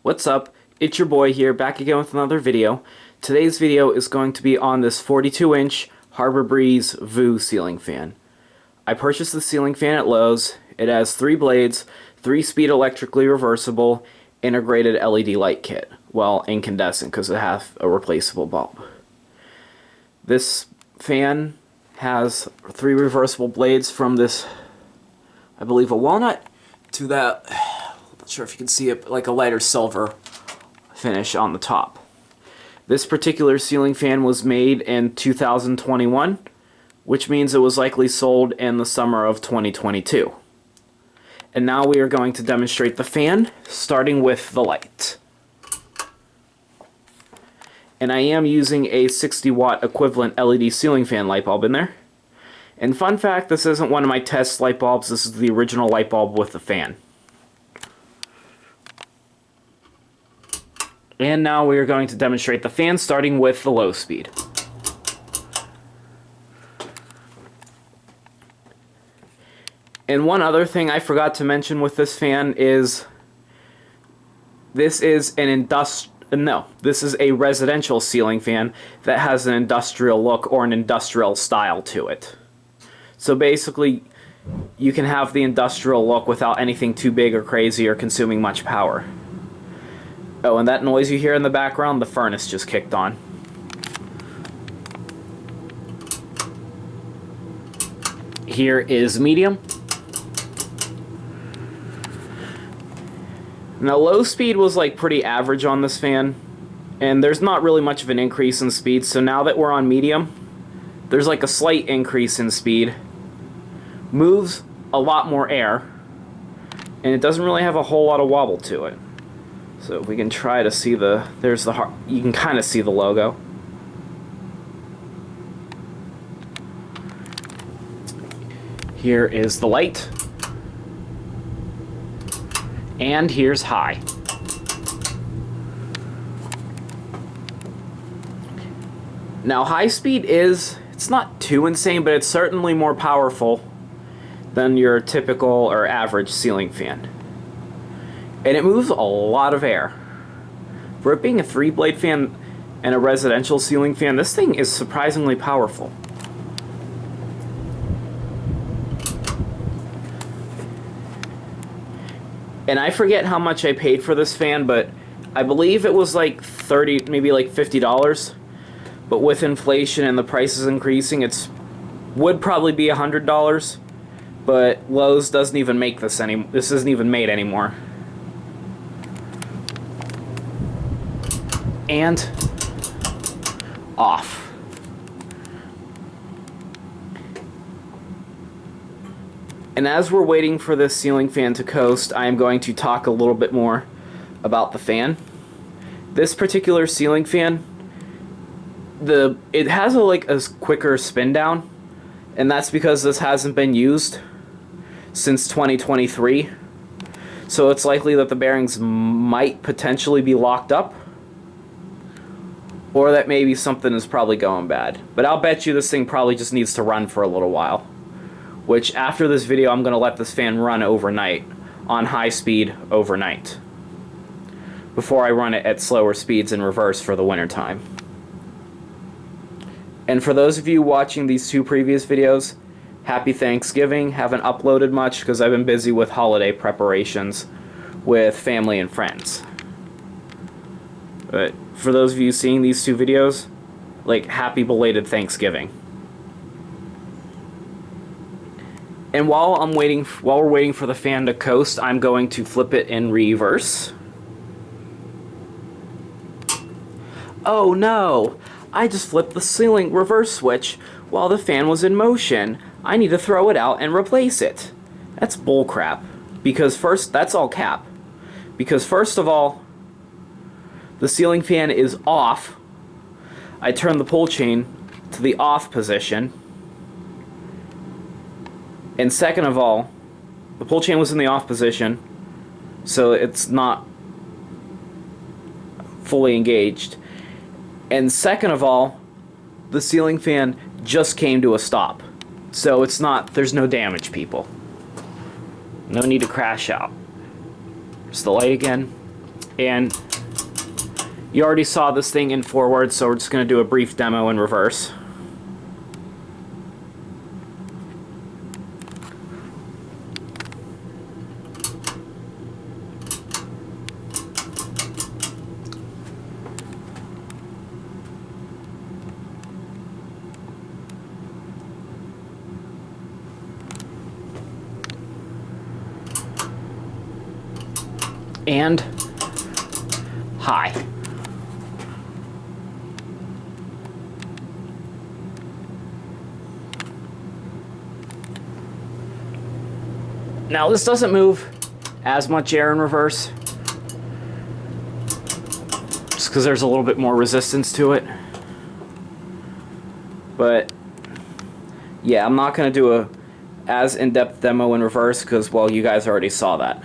What's up? It's your boy here, back again with another video. Today's video is going to be on this 42-inch Breeze Vue Ceiling Fan. I purchased the ceiling fan at Lowe's. It has 3 blades, 3-speed electrically reversible, integrated LED light kit. Well, incandescent because it has a replaceable bulb. This fan has 3 reversible blades from this, I believe, a walnut to that, I'm not sure if you can see it, but like a lighter silver finish on the top. This particular ceiling fan was made in 2021, which means it was likely sold in the summer of 2022. And now we are going to demonstrate the fan, starting with the light. And I am using a 60-watt equivalent LED ceiling fan light bulb in there. And fun fact, this isn't one of my test light bulbs, this is the original light bulb with the fan. And now we are going to demonstrate the fan, starting with the low speed. And one other thing I forgot to mention with this fan is this is a residential ceiling fan that has an industrial look or an industrial style to it. So basically, you can have the industrial look without anything too big or crazy or consuming much power. Oh, and that noise you hear in the background, the furnace just kicked on. Here is medium. Now, low speed was like pretty average on this fan, and there's not really much of an increase in speed, so now that we're on medium, there's like a slight increase in speed. Moves a lot more air, and it doesn't really have a whole lot of wobble to it. So if we can try to see you can kind of see the logo. Here is the light. And here's high. Now high speed it's not too insane, but it's certainly more powerful than your typical or average ceiling fan. And it moves a lot of air. For it being a 3-blade fan and a residential ceiling fan, this thing is surprisingly powerful. And I forget how much I paid for this fan, but I believe it was like $30, maybe like $50. But with inflation and the prices increasing, would probably be $100. But Lowe's doesn't even make this anymore. This isn't even made anymore. And off. And as we're waiting for this ceiling fan to coast, I am going to talk a little bit more about the fan. This particular ceiling fan, it has a quicker spin down, and that's because this hasn't been used since 2023. So it's likely that the bearings might potentially be locked up, or that maybe something is probably going bad. But I'll bet you this thing probably just needs to run for a little while. Which, after this video, I'm going to let this fan run overnight, on high speed overnight, before I run it at slower speeds in reverse for the winter time. And for those of you watching these 2 previous videos, happy Thanksgiving. Haven't uploaded much because I've been busy with holiday preparations with family and friends. But for those of you seeing these 2 videos, happy belated Thanksgiving. And while we're waiting for the fan to coast, I'm going to flip it in reverse. Oh no! I just flipped the ceiling reverse switch while the fan was in motion. I need to throw it out and replace it. That's bullcrap. That's all cap. Because first of all, the ceiling fan is off. I turned the pull chain to the off position. And second of all, the pull chain was in the off position, so it's not fully engaged. And second of all, the ceiling fan just came to a stop. So there's no damage, people. No need to crash out. There's the light again. And you already saw this thing in forward, so we're just going to do a brief demo in reverse. And high. Now this doesn't move as much air in reverse, just because there's a little bit more resistance to it. But yeah, I'm not going to do a as in-depth demo in reverse because, well, you guys already saw that.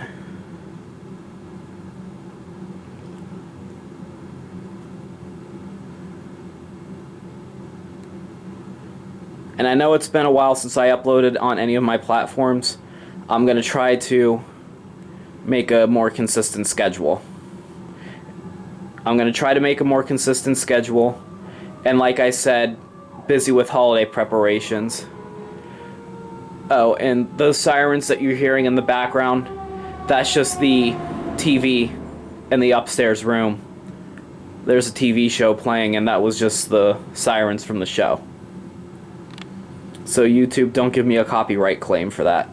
And I know it's been a while since I uploaded on any of my platforms. I'm going to try to make a more consistent schedule. I'm going to try to make a more consistent schedule. And like I said, busy with holiday preparations. Oh, and those sirens that you're hearing in the background, that's just the TV in the upstairs room. There's a TV show playing, and that was just the sirens from the show. So YouTube, don't give me a copyright claim for that.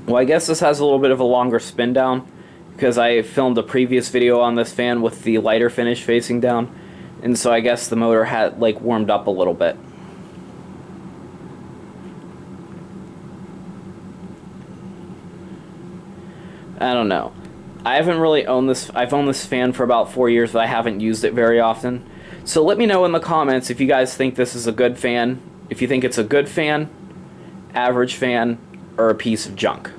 Well, I guess this has a little bit of a longer spin down because I filmed a previous video on this fan with the lighter finish facing down, and so I guess the motor had warmed up a little bit. I don't know. I haven't really owned this. I've owned this fan for about 4 years, but I haven't used it very often. So let me know in the comments if you guys think this is a good fan, if you think it's a good fan, average fan, or a piece of junk.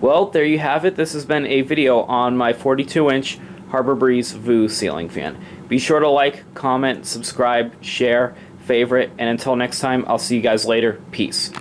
Well, there you have it. This has been a video on my 42-inch Harbor Breeze Vue ceiling fan. Be sure to like, comment, subscribe, share, favorite, and until next time, I'll see you guys later. Peace.